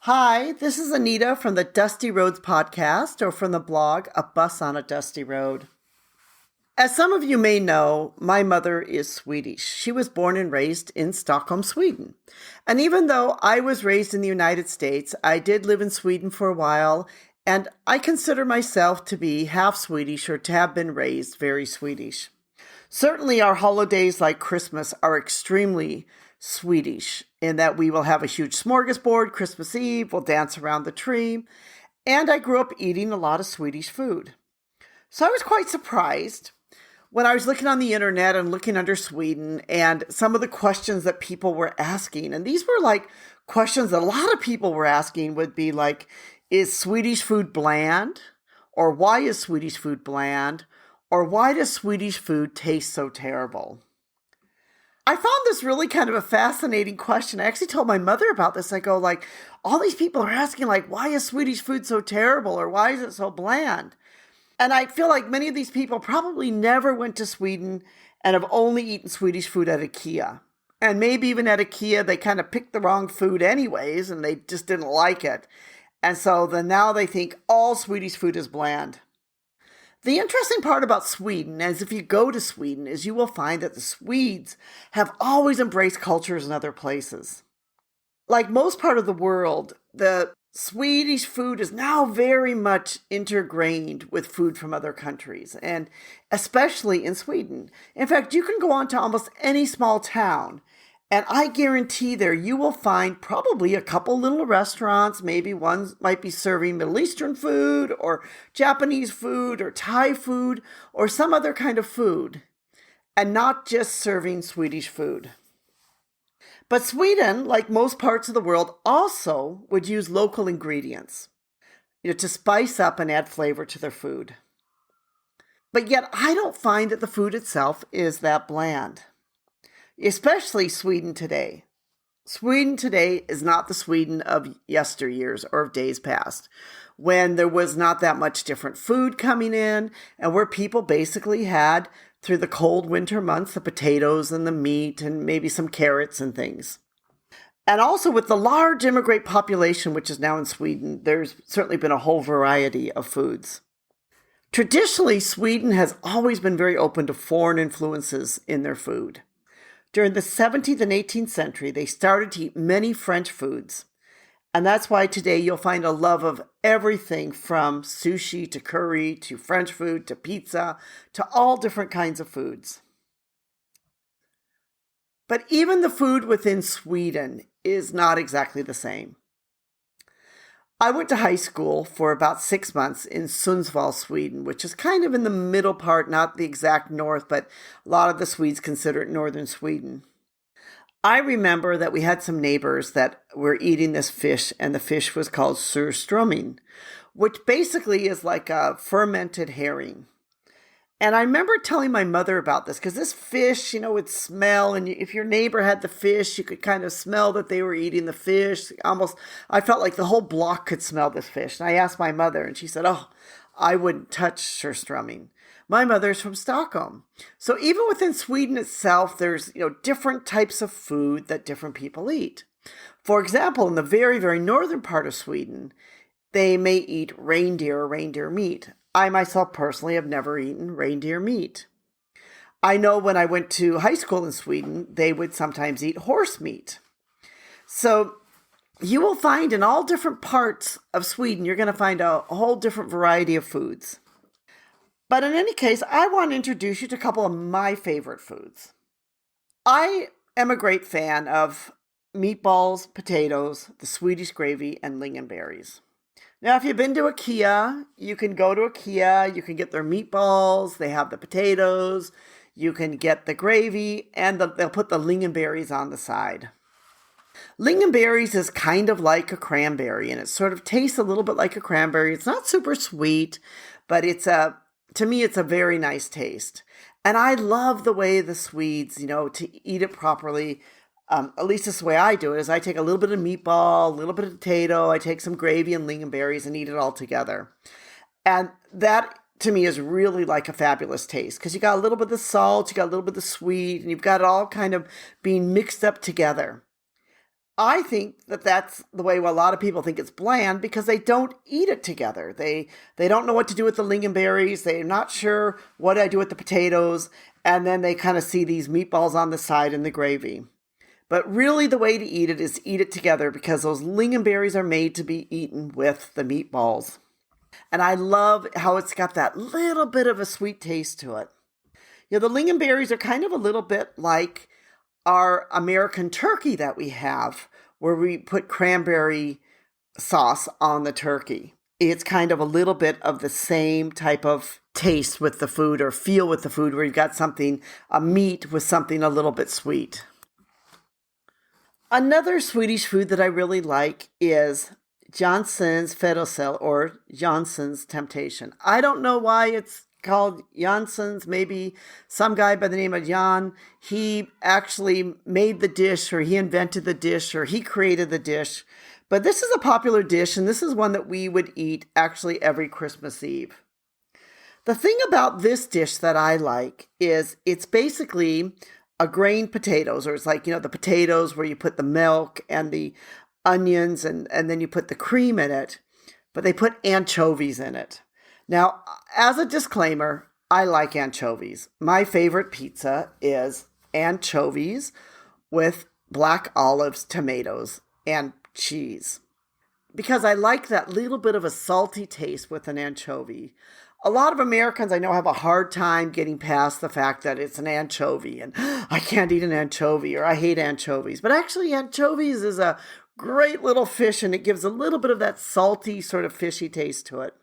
Hi, this is Anita from the Dusty Roads podcast or from the blog A Bus on a Dusty Road. As some of you may know, my mother is Swedish. She was born and raised in Stockholm, Sweden. And even though I was raised in the United States, I did live in Sweden for a while, and I consider myself to be half Swedish or to have been raised very Swedish. Certainly, our holidays like Christmas are extremely Swedish in that we will have a huge smorgasbord Christmas Eve, we'll dance around the tree, and I grew up eating a lot of Swedish food. So I was quite surprised when I was looking on the internet and looking under Sweden and some of the questions that people were asking. And these were like questions that a lot of people were asking would be like, is Swedish food bland? Or why is Swedish food bland? Or why does Swedish food taste so terrible? I found this really kind of a fascinating question. I actually told my mother about this. I go like, all these people are asking like, why is Swedish food so terrible? Or why is it so bland? And I feel like many of these people probably never went to Sweden and have only eaten Swedish food at IKEA. And maybe even at IKEA, they kind of picked the wrong food anyways, and they just didn't like it. And so then now they think all Swedish food is bland. The interesting part about Sweden, as if you go to Sweden, is you will find that the Swedes have always embraced cultures in other places. Like most part of the world, the Swedish food is now very much intergrained with food from other countries, and especially in Sweden. In fact, you can go on to almost any small town, and I guarantee there you will find probably a couple little restaurants. Maybe one might be serving Middle Eastern food or Japanese food or Thai food or some other kind of food, and not just serving Swedish food. But Sweden, like most parts of the world, also would use local ingredients, to spice up and add flavor to their food. But yet I don't find that the food itself is that bland. Especially Sweden today. Sweden today is not the Sweden of yesteryears or of days past, when there was not that much different food coming in and where people basically had, through the cold winter months, the potatoes and the meat and maybe some carrots and things. And also with the large immigrant population, which is now in Sweden, there's certainly been a whole variety of foods. Traditionally, Sweden has always been very open to foreign influences in their food. During the 17th and 18th century, they started to eat many French foods. And that's why today you'll find a love of everything from sushi to curry to French food to pizza to all different kinds of foods. But even the food within Sweden is not exactly the same. I went to high school for about 6 months in Sundsvall, Sweden, which is kind of in the middle part, not the exact north, but a lot of the Swedes consider it northern Sweden. I remember that we had some neighbors that were eating this fish, and the fish was called surströmming, which basically is like a fermented herring. And I remember telling my mother about this because this fish, would smell. And if your neighbor had the fish, you could kind of smell that they were eating the fish. Almost, I felt like the whole block could smell this fish. And I asked my mother and she said, oh, I wouldn't touch surströmming. My mother's from Stockholm. So even within Sweden itself, there's, different types of food that different people eat. For example, in the very, very northern part of Sweden, they may eat reindeer or reindeer meat. I myself personally have never eaten reindeer meat. I know when I went to high school in Sweden, they would sometimes eat horse meat. So you will find in all different parts of Sweden, you're going to find a whole different variety of foods. But in any case, I want to introduce you to a couple of my favorite foods. I am a great fan of meatballs, potatoes, the Swedish gravy, and lingonberries. Now, if you've been to IKEA, you can go to IKEA, you can get their meatballs, they have the potatoes, you can get the gravy, and they'll put the lingonberries on the side. Lingonberries is kind of like a cranberry, and it sort of tastes a little bit like a cranberry. It's not super sweet, but to me, it's a very nice taste. And I love the way the Swedes, to eat it properly. At least this is the way I do it, is I take a little bit of meatball, a little bit of potato, I take some gravy and lingonberries and eat it all together. And that, to me, is really like a fabulous taste because you got a little bit of the salt, you got a little bit of the sweet, and you've got it all kind of being mixed up together. I think that that's the way a lot of people think it's bland because they don't eat it together. They don't know what to do with the lingonberries. They're not sure what I do with the potatoes. And then they kind of see these meatballs on the side in the gravy. But really the way to eat it is eat it together because those lingonberries are made to be eaten with the meatballs. And I love how it's got that little bit of a sweet taste to it. You know, the lingonberries are kind of a little bit like our American turkey that we have, where we put cranberry sauce on the turkey. It's kind of a little bit of the same type of taste with the food or feel with the food where you've got something, a meat with something a little bit sweet. Another Swedish food that I really like is Janssens Fedosel or Janssens Temptation. I don't know why it's called Janssens. Maybe some guy by the name of Jan, he actually made the dish or he invented the dish or he created the dish. But this is a popular dish and this is one that we would eat actually every Christmas Eve. The thing about this dish that I like is it's basically a grained potatoes, or it's like, the potatoes where you put the milk and the onions and then you put the cream in it, but they put anchovies in it. Now, as a disclaimer, I like anchovies. My favorite pizza is anchovies with black olives, tomatoes, and cheese. Because I like that little bit of a salty taste with an anchovy. A lot of Americans I know have a hard time getting past the fact that it's an anchovy and I can't eat an anchovy or I hate anchovies. But actually anchovies is a great little fish and it gives a little bit of that salty sort of fishy taste to it.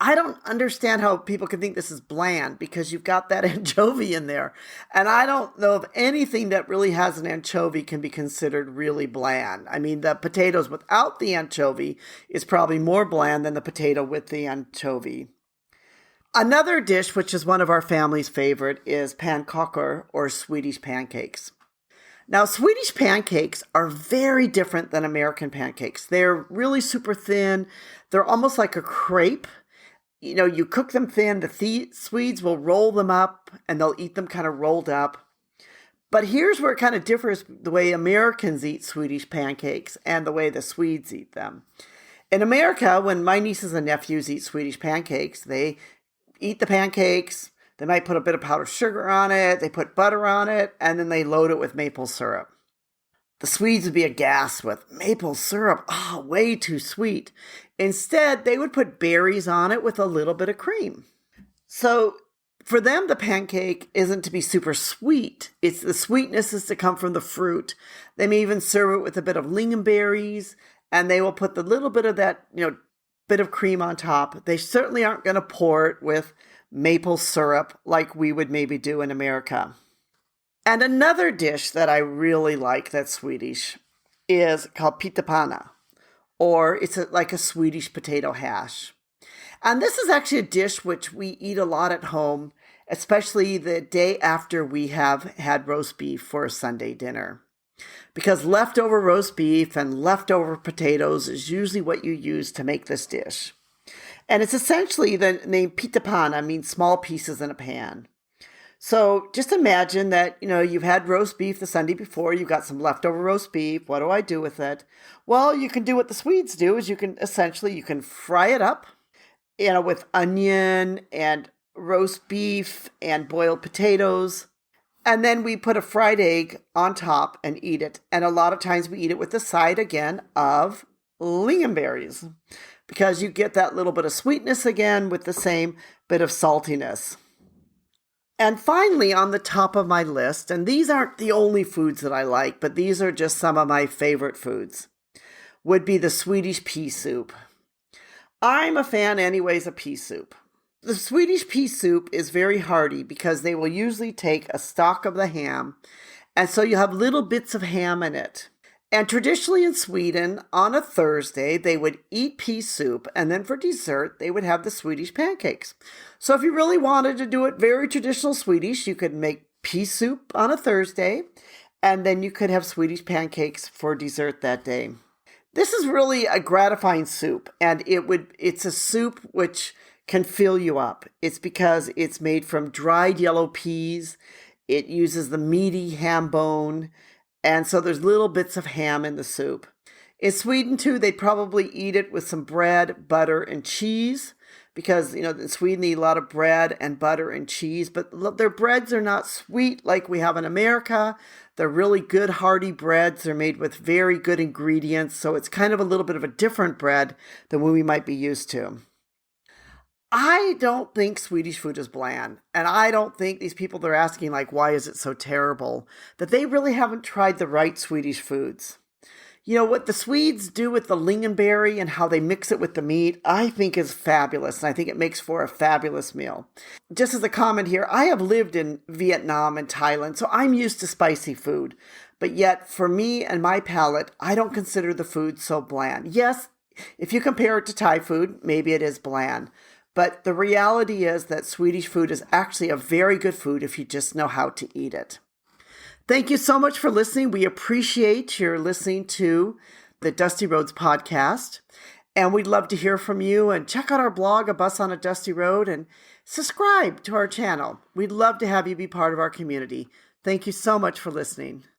I don't understand how people can think this is bland because you've got that anchovy in there. And I don't know if anything that really has an anchovy can be considered really bland. I mean, the potatoes without the anchovy is probably more bland than the potato with the anchovy. Another dish, which is one of our family's favorite, is pannkakor or Swedish pancakes. Now, Swedish pancakes are very different than American pancakes. They're really super thin. They're almost like a crepe. You cook them thin. The Swedes will roll them up and they'll eat them kind of rolled up. But here's where it kind of differs the way Americans eat Swedish pancakes and the way the Swedes eat them. In America, when my nieces and nephews eat Swedish pancakes, they eat the pancakes, they might put a bit of powdered sugar on it, they put butter on it, and then they load it with maple syrup. The Swedes would be aghast with maple syrup, way too sweet. Instead, they would put berries on it with a little bit of cream. So for them, the pancake isn't to be super sweet. It's the sweetness is to come from the fruit. They may even serve it with a bit of lingonberries, and they will put the little bit of that, bit of cream on top. They certainly aren't going to pour it with maple syrup like we would maybe do in America. And another dish that I really like that's Swedish is called pyttipanna, or it's like a Swedish potato hash. And this is actually a dish which we eat a lot at home, especially the day after we have had roast beef for a Sunday dinner. Because leftover roast beef and leftover potatoes is usually what you use to make this dish. And it's essentially, the name pyttipanna means small pieces in a pan. So just imagine that, you've had roast beef the Sunday before, you've got some leftover roast beef. What do I do with it? Well, you can do what the Swedes do, is you can fry it up, with onion and roast beef and boiled potatoes. And then we put a fried egg on top and eat it. And a lot of times we eat it with the side, again, of lingonberries. Because you get that little bit of sweetness again with the same bit of saltiness. And finally, on the top of my list, and these aren't the only foods that I like, but these are just some of my favorite foods, would be the Swedish pea soup. I'm a fan anyways of pea soup. The Swedish pea soup is very hearty because they will usually take a stock of the ham, and so you have little bits of ham in it. And traditionally in Sweden, on a Thursday, they would eat pea soup, and then for dessert, they would have the Swedish pancakes. So if you really wanted to do it very traditional Swedish, you could make pea soup on a Thursday, and then you could have Swedish pancakes for dessert that day. This is really a gratifying soup, and it's a soup which can fill you up. It's because it's made from dried yellow peas. It uses the meaty ham bone. And so there's little bits of ham in the soup. In Sweden, too, they probably eat it with some bread, butter, and cheese because, in Sweden, they eat a lot of bread and butter and cheese, but their breads are not sweet like we have in America. They're really good, hearty breads. They're made with very good ingredients, so it's kind of a little bit of a different bread than what we might be used to. I don't think Swedish food is bland. And I don't think these people that are asking, like, why is it so terrible, that they really haven't tried the right Swedish foods. What the Swedes do with the lingonberry and how they mix it with the meat, I think is fabulous. And I think it makes for a fabulous meal. Just as a comment here, I have lived in Vietnam and Thailand, so I'm used to spicy food. But yet, for me and my palate, I don't consider the food so bland. Yes, if you compare it to Thai food, maybe it is bland. But the reality is that Swedish food is actually a very good food if you just know how to eat it. Thank you so much for listening. We appreciate your listening to the Dusty Roads podcast. And we'd love to hear from you. And check out our blog, A Bus on a Dusty Road, and subscribe to our channel. We'd love to have you be part of our community. Thank you so much for listening.